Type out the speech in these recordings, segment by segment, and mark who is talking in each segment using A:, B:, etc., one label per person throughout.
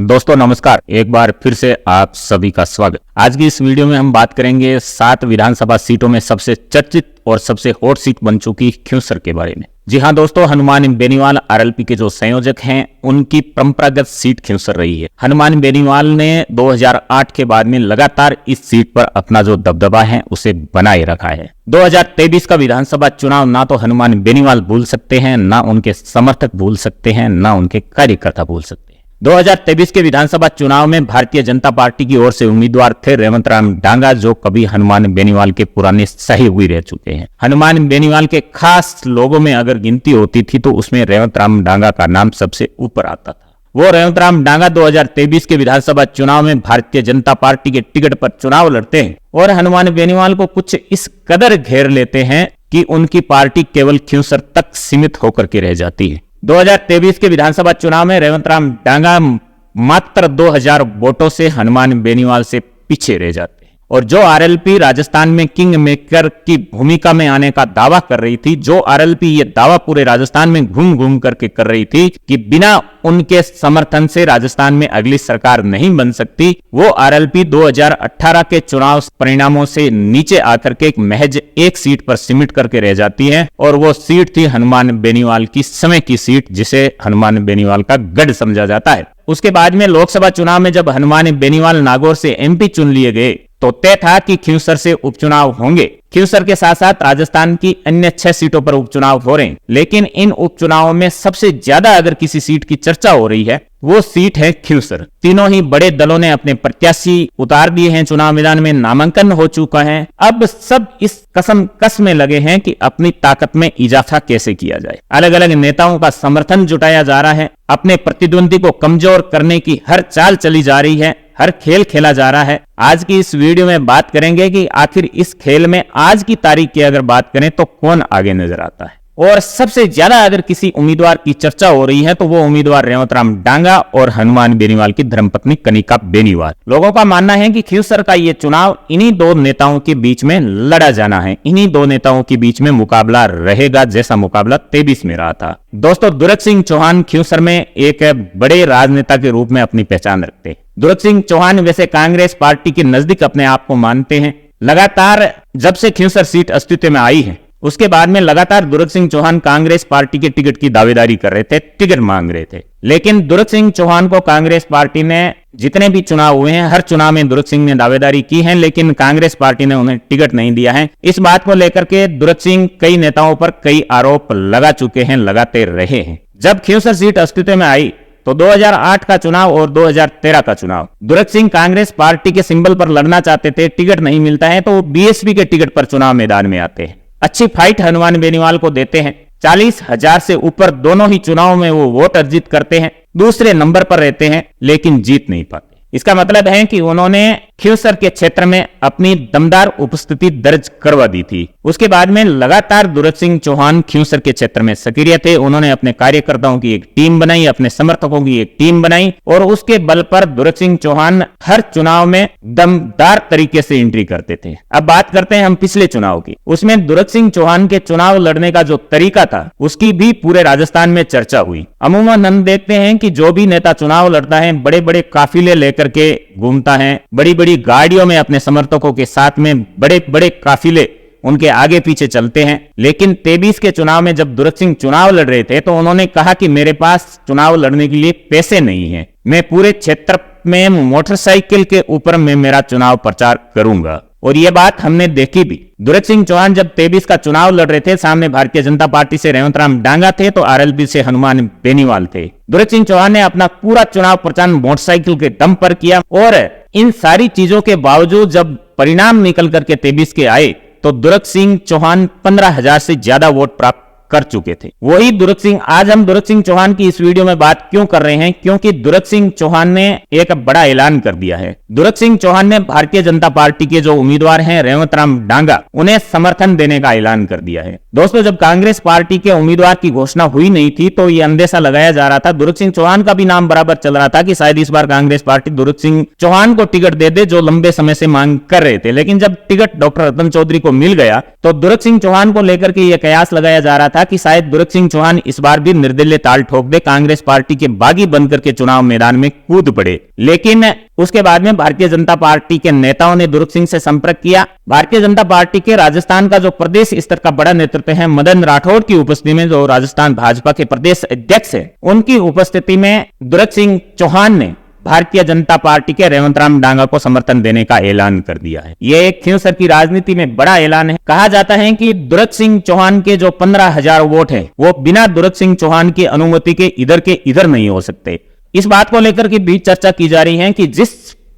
A: दोस्तों नमस्कार, एक बार फिर से आप सभी का स्वागत। आज की इस वीडियो में हम बात करेंगे 7 विधानसभा सीटों में सबसे चर्चित और सबसे हॉट सीट बन चुकी क्यूंसर के बारे में। जी हां दोस्तों, हनुमान बेनीवाल आरएलपी के जो संयोजक हैं उनकी परंपरागत सीट क्यूंसर रही है। हनुमान बेनीवाल ने 2008 के बाद में लगातार इस सीट पर अपना जो दबदबा है उसे बनाए रखा है। 2023 का विधानसभा चुनाव ना तो हनुमान बेनीवाल भूल सकते हैं, ना उनके समर्थक भूल सकते हैं, ना उनके कार्यकर्ता भूल सकते हैं। 2023 के विधानसभा चुनाव में भारतीय जनता पार्टी की ओर से उम्मीदवार थे रेवंत राम डांगा, जो कभी हनुमान बेनीवाल के पुराने सहयोगी रह चुके हैं। हनुमान बेनीवाल के खास लोगों में अगर गिनती होती थी तो उसमें रेवंत राम डांगा का नाम सबसे ऊपर आता था। वो रेवंत राम डांगा 2023 के विधानसभा चुनाव में भारतीय जनता पार्टी के टिकट पर चुनाव लड़ते हैं और हनुमान बेनीवाल को कुछ इस कदर घेर लेते हैं कि उनकी पार्टी केवल क्यूंसर तक सीमित होकर के रह जाती है। 2023 के विधानसभा चुनाव में रेवंत राम डांगा मात्र 2000 वोटों से हनुमान बेनीवाल से पीछे रह जाते हैं। और जो आरएलपी राजस्थान में किंग मेकर की भूमिका में आने का दावा कर रही थी, जो आरएलपी ये दावा पूरे राजस्थान में घूम घूम करके कर रही थी कि बिना उनके समर्थन से राजस्थान में अगली सरकार नहीं बन सकती, वो आरएलपी 2018 के चुनाव परिणामों से नीचे आकर के महज एक सीट पर सिमट करके रह जाती है। और वो सीट थी हनुमान बेनीवाल की समय की सीट, जिसे हनुमान बेनीवाल का गढ़ समझा जाता है। उसके बाद में लोकसभा चुनाव में जब हनुमान बेनीवाल नागौर से एमपी चुन लिए गए तो तय था कि क्यूंसर से उपचुनाव होंगे। क्यूंसर के साथ साथ राजस्थान की अन्य 6 सीटों पर उपचुनाव हो रहे हैं, लेकिन इन उपचुनावों में सबसे ज्यादा अगर किसी सीट की चर्चा हो रही है वो सीट है क्यूंसर। तीनों ही बड़े दलों ने अपने प्रत्याशी उतार दिए हैं, चुनाव मैदान में नामांकन हो चुका है। अब सब इस कस में लगे हैं कि अपनी ताकत में इजाफा कैसे किया जाए। अलग अलग नेताओं का समर्थन जुटाया जा रहा है, अपने प्रतिद्वंदी को कमजोर करने की हर चाल चली जा रही है, हर खेल खेला जा रहा है। आज की इस वीडियो में बात करेंगे कि आखिर इस खेल में आज की तारीख की अगर बात करें तो कौन आगे नजर आता है। और सबसे ज्यादा अगर किसी उम्मीदवार की चर्चा हो रही है तो वो उम्मीदवार रेवंत राम डांगा और हनुमान बेनीवाल की धर्मपत्नी कनिका बेनीवाल। लोगों का मानना है कि क्यूंसर का ये चुनाव इन्हीं दो नेताओं के बीच में लड़ा जाना है, इन्हीं दो नेताओं के बीच में मुकाबला रहेगा, जैसा मुकाबला 23 में रहा था। दोस्तों, दुर्ग सिंह चौहान क्यूंसर में एक बड़े राजनेता के रूप में अपनी पहचान रखते हैं। दुर्ग सिंह चौहान वैसे कांग्रेस पार्टी के नजदीक अपने आप को मानते हैं। लगातार जब से क्यूंसर सीट अस्तित्व में आई है उसके बाद में लगातार दुर्ग सिंह चौहान कांग्रेस पार्टी के टिकट की दावेदारी कर रहे थे, टिकट मांग रहे थे। लेकिन दुर्ग सिंह चौहान को कांग्रेस पार्टी ने जितने भी चुनाव हुए हैं हर चुनाव में दुर्ग सिंह ने दावेदारी की है, लेकिन कांग्रेस पार्टी ने उन्हें टिकट नहीं दिया है। इस बात को लेकर के दुर्ग सिंह कई नेताओं पर कई आरोप लगा चुके हैं, लगाते रहे हैं। जब क्यूंसर सीट अस्तित्व में आई तो 2008 का चुनाव और 2013 का चुनाव दुर्ग सिंह कांग्रेस पार्टी के सिंबल पर लड़ना चाहते थे, टिकट नहीं मिलता है तो वो बीएसपी के टिकट पर चुनाव मैदान में आते हैं। अच्छी फाइट हनुमान बेनीवाल को देते हैं, 40,000 से ऊपर दोनों ही चुनाव में वो वोट अर्जित करते हैं, दूसरे नंबर पर रहते हैं, लेकिन जीत नहीं पाते। इसका मतलब है कि उन्होंने क्यूंसर के क्षेत्र में अपनी दमदार उपस्थिति दर्ज करवा दी थी। उसके बाद में लगातार दुर्ग सिंह चौहान क्यूंसर के क्षेत्र में सक्रिय थे। उन्होंने अपने कार्यकर्ताओं की एक टीम बनाई, अपने समर्थकों की एक टीम बनाई और उसके बल पर दुर्ग सिंह चौहान हर चुनाव में दमदार तरीके से एंट्री करते थे। अब बात करते हैं हम पिछले चुनाव की। उसमें दुर्ग सिंह चौहान के चुनाव लड़ने का जो तरीका था उसकी भी पूरे राजस्थान में चर्चा हुई। अमूमन हम देखते हैं कि जो भी नेता चुनाव लड़ता है बड़े बड़े काफिले लेकर के घूमता है, बड़ी बड़ी गाड़ियों में अपने समर्थकों के साथ में बड़े बड़े काफिले उनके आगे पीछे चलते हैं। लेकिन 23 के चुनाव में जब दुर्ग सिंह चुनाव लड़ रहे थे तो उन्होंने कहा कि मेरे पास चुनाव लड़ने के लिए पैसे नहीं है, मैं पूरे क्षेत्र में मोटरसाइकिल के ऊपर मैं मेरा चुनाव प्रचार करूंगा। और ये बात हमने देखी भी। दुर्ग सिंह चौहान जब 23 का चुनाव लड़ रहे थे, सामने भारतीय जनता पार्टी से रेवंत राम डांगा थे तो आरएलपी से हनुमान बेनीवाल थे। दुर्ग सिंह चौहान ने अपना पूरा चुनाव प्रचार मोटरसाइकिल के दम पर किया और इन सारी चीजों के बावजूद जब परिणाम निकल करके 23 के आए तो दुर्ग सिंह चौहान 15,000 से ज्यादा वोट प्राप्त कर चुके थे। वही दुर्ग सिंह, आज हम दुर्ग सिंह चौहान की इस वीडियो में बात क्यों कर रहे हैं, क्योंकि दुर्ग सिंह चौहान ने एक बड़ा ऐलान कर दिया है। दुर्ग सिंह चौहान ने भारतीय जनता पार्टी के जो उम्मीदवार हैं रेवंत राम डांगा, उन्हें समर्थन देने का ऐलान कर दिया है। दोस्तों, जब कांग्रेस पार्टी के उम्मीदवार की घोषणा हुई नहीं थी तो ये अंदेशा लगाया जा रहा था, दुर्ग सिंह चौहान का भी नाम बराबर चल रहा था कि शायद इस बार कांग्रेस पार्टी दुर्ग सिंह चौहान को टिकट दे दे, जो लंबे समय से मांग कर रहे थे। लेकिन जब टिकट डॉक्टर रतन चौधरी को मिल गया तो दुर्ग सिंह चौहान को लेकर के यह कयास लगाया जा रहा था था कि शायद दुर्ग सिंह चौहान इस बार भी निर्दलीय ताल ठोक दे, कांग्रेस पार्टी के बागी बनकर के चुनाव मैदान में कूद पड़े। लेकिन उसके बाद में भारतीय जनता पार्टी के नेताओं ने दुर्ग सिंह से संपर्क किया। भारतीय जनता पार्टी के राजस्थान का जो प्रदेश स्तर का बड़ा नेतृत्व है, मदन राठौड़ की उपस्थिति में, जो राजस्थान भाजपा के प्रदेश अध्यक्ष है, उनकी उपस्थिति में दुर्ग सिंह चौहान ने भारतीय जनता पार्टी के रेवंत राम डांगा को समर्थन देने का ऐलान कर दिया है। यह एक खिंवसर की राजनीति में बड़ा ऐलान है। कहा जाता है कि दुर्ग सिंह चौहान के जो 15,000 वोट है, वो बिना दुर्ग सिंह चौहान की अनुमति के इधर नहीं हो सकते। इस बात को लेकर के भी चर्चा की जा रही है कि जिस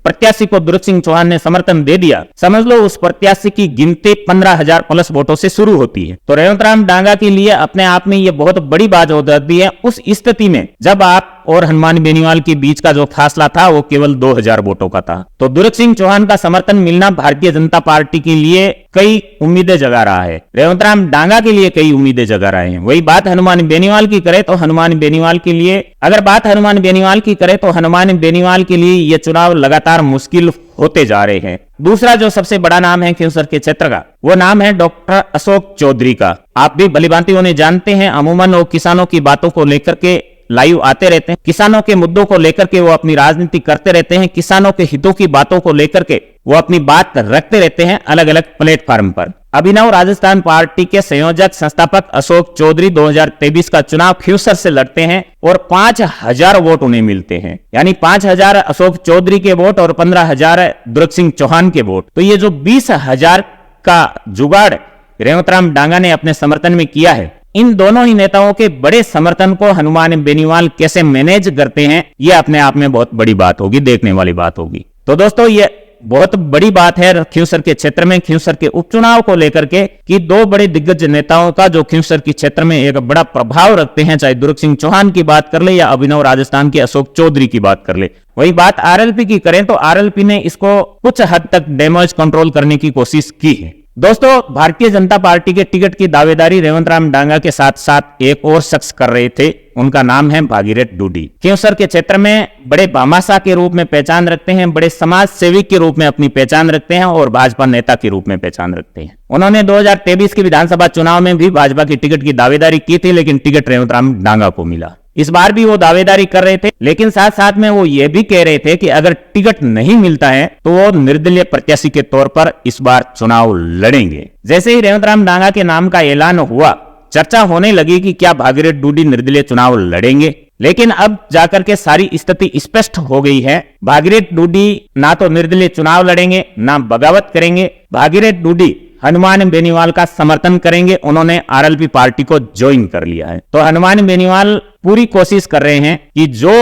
A: प्रत्याशी को दुर्ग सिंह चौहान ने समर्थन दे दिया, समझ लो उस प्रत्याशी की गिनती 15,000 प्लस वोटों से शुरू होती है। तो रेवंत राम डांगा के लिए अपने आप में ये बहुत बड़ी बात हो जाती है उस स्थिति में जब आप और हनुमान बेनीवाल के बीच का जो फासला था वो केवल 2,000 वोटों का था। तो दुर्ग सिंह चौहान का समर्थन मिलना भारतीय जनता पार्टी के लिए कई उम्मीदें जगा रहा है, रेवंत राम डांगा के लिए कई उम्मीदें जगा रहे हैं। वही बात हनुमान बेनीवाल की करे तो हनुमान बेनीवाल के लिए, अगर बात हनुमान बेनीवाल की करे तो हनुमान बेनीवाल के लिए ये चुनाव लगातार मुश्किल होते जा रहे हैं। दूसरा जो सबसे बड़ा नाम है खिंवसर के क्षेत्र का, वो नाम है डॉक्टर अशोक चौधरी का। आप भी भलीभांति उन्हें जानते हैं, अमूमन वो किसानों की बातों को लेकर के लाइव आते रहते हैं, किसानों के मुद्दों को लेकर के वो अपनी राजनीति करते रहते हैं, किसानों के हितों की बातों को लेकर के वो अपनी बात रखते रहते हैं अलग अलग प्लेटफॉर्म पर। अभिनव राजस्थान पार्टी के संयोजक संस्थापक अशोक चौधरी 2023 का चुनाव खिंवसर से लड़ते हैं और 5,000 वोट उन्हें मिलते हैं, यानी 5,000 अशोक चौधरी के वोट और 15,000 दुर्ग सिंह चौहान के वोट। तो ये जो 20,000 का जुगाड़ रेवंत राम डांगा ने अपने समर्थन में किया है, इन दोनों ही नेताओं के बड़े समर्थन को हनुमान बेनीवाल कैसे मैनेज करते हैं, यह अपने आप में बहुत बड़ी बात होगी, देखने वाली बात होगी। तो दोस्तों ये बहुत बड़ी बात है खिंवसर के क्षेत्र में, खिंवसर के उपचुनाव को लेकर के, कि दो बड़े दिग्गज नेताओं का जो खिंवसर के क्षेत्र में एक बड़ा प्रभाव रखते हैं, चाहे दुर्ग सिंह चौहान की बात कर ले या अभिनव राजस्थान के अशोक चौधरी की बात कर ले। वही बात आरएलपी की करें तो आरएलपी ने इसको कुछ हद तक डैमेज कंट्रोल करने की कोशिश की है। दोस्तों भारतीय जनता पार्टी के टिकट की दावेदारी रेवंत राम डांगा के साथ साथ एक और शख्स कर रहे थे, उनका नाम है भागीरथ डूडी। खिंवसर के क्षेत्र में बड़े भामाशाह के रूप में पहचान रखते हैं, बड़े समाज सेवी के रूप में अपनी पहचान रखते हैं और भाजपा नेता के रूप में पहचान रखते हैं। उन्होंने 2023 के विधानसभा चुनाव में भी भाजपा की टिकट की दावेदारी की थी, लेकिन टिकट रेवंत राम डांगा को मिला। इस बार भी वो दावेदारी कर रहे थे, लेकिन साथ साथ में वो ये भी कह रहे थे कि अगर टिकट नहीं मिलता है तो वो निर्दलीय प्रत्याशी के तौर पर इस बार चुनाव लड़ेंगे। जैसे ही रेवंत राम डांगा के नाम का ऐलान हुआ, चर्चा होने लगी कि क्या भागीरथ डूडी निर्दलीय चुनाव लड़ेंगे, लेकिन अब जाकर के सारी स्थिति स्पष्ट हो गई है। भागीरथ डूडी ना तो निर्दलीय चुनाव लड़ेंगे, ना बगावत करेंगे। भागीरथ डूडी हनुमान बेनीवाल का समर्थन करेंगे। उन्होंने आरएलपी पार्टी को ज्वाइन कर लिया है। तो हनुमान बेनीवाल पूरी कोशिश कर रहे हैं कि जो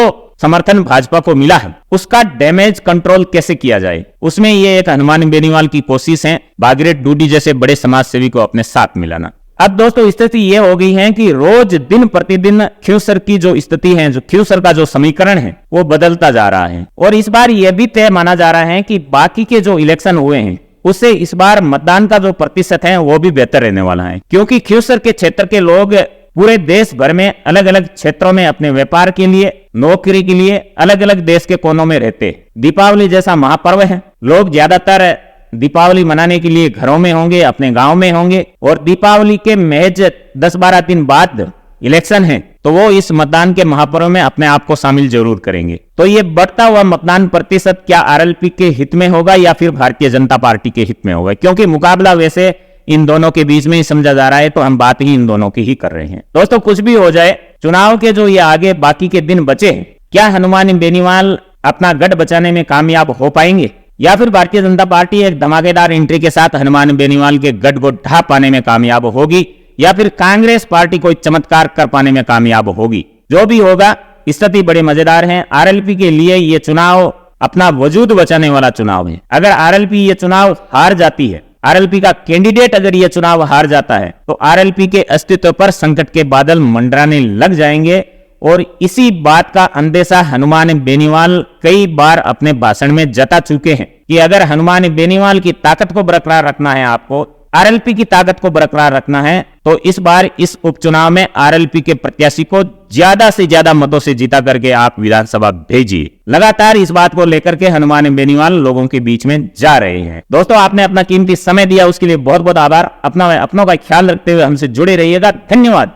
A: समर्थन भाजपा को मिला है उसका डैमेज कंट्रोल कैसे किया जाए, उसमें ये एक हनुमान बेनीवाल की कोशिश है, भागीरथ डूडी जैसे बड़े समाज सेवी को अपने साथ मिलाना। अब दोस्तों स्थिति ये हो गई है कि रोज दिन प्रतिदिन खिंवसर की जो स्थिति है, जो खिंवसर का जो समीकरण है, वो बदलता जा रहा है। और इस बार यह भी तय माना जा रहा है कि बाकी के जो इलेक्शन हुए हैं उससे इस बार मतदान का जो प्रतिशत है वो भी बेहतर रहने वाला है, क्योंकि खिंवसर के क्षेत्र के लोग पूरे देश भर में अलग अलग क्षेत्रों में अपने व्यापार के लिए, नौकरी के लिए अलग अलग देश के कोनों में रहते। दीपावली जैसा महापर्व है, लोग ज्यादातर दीपावली मनाने के लिए घरों में होंगे, अपने गांव में होंगे, और दीपावली के महज 10-12 दिन बाद इलेक्शन है, तो वो इस मतदान के महापर्व में अपने आप को शामिल जरूर करेंगे। तो ये बढ़ता हुआ मतदान प्रतिशत क्या आरएलपी के हित में होगा या फिर भारतीय जनता पार्टी के हित में होगा, क्योंकि मुकाबला वैसे इन दोनों के बीच में ही समझा जा रहा है, तो हम बात ही इन दोनों की ही कर रहे हैं। दोस्तों कुछ भी हो जाए, चुनाव के जो ये आगे बाकी के दिन बचे हैं, क्या हनुमान बेनीवाल अपना गढ़ बचाने में कामयाब हो पाएंगे, या फिर भारतीय जनता पार्टी एक धमाकेदार एंट्री के साथ हनुमान बेनीवाल के गढ़ को ढा पाने में कामयाब होगी, या फिर कांग्रेस पार्टी कोई चमत्कार कर पाने में कामयाब होगी। जो भी होगा स्थिति बड़े मजेदार है। आरएलपी के लिए ये चुनाव अपना वजूद बचाने वाला चुनाव है। अगर आरएलपी ये चुनाव हार जाती है, आरएलपी का कैंडिडेट अगर ये चुनाव हार जाता है, तो आरएलपी के अस्तित्व पर संकट के बादल मंडराने लग जाएंगे। और इसी बात का अंदेशा हनुमान बेनीवाल कई बार अपने भाषण में जता चुके हैं कि अगर हनुमान बेनीवाल की ताकत को बरकरार रखना है, आपको आरएलपी की ताकत को बरकरार रखना है, तो इस बार इस उपचुनाव में आरएलपी के प्रत्याशी को ज्यादा से ज्यादा मतों से जीता करके आप विधानसभा भेजिए। लगातार इस बात को लेकर के हनुमान बेनीवाल लोगों के बीच में जा रहे हैं। दोस्तों आपने अपना कीमती समय दिया, उसके लिए बहुत बहुत आभार। अपनों का ख्याल रखते हुए हमसे जुड़े रहिएगा। धन्यवाद।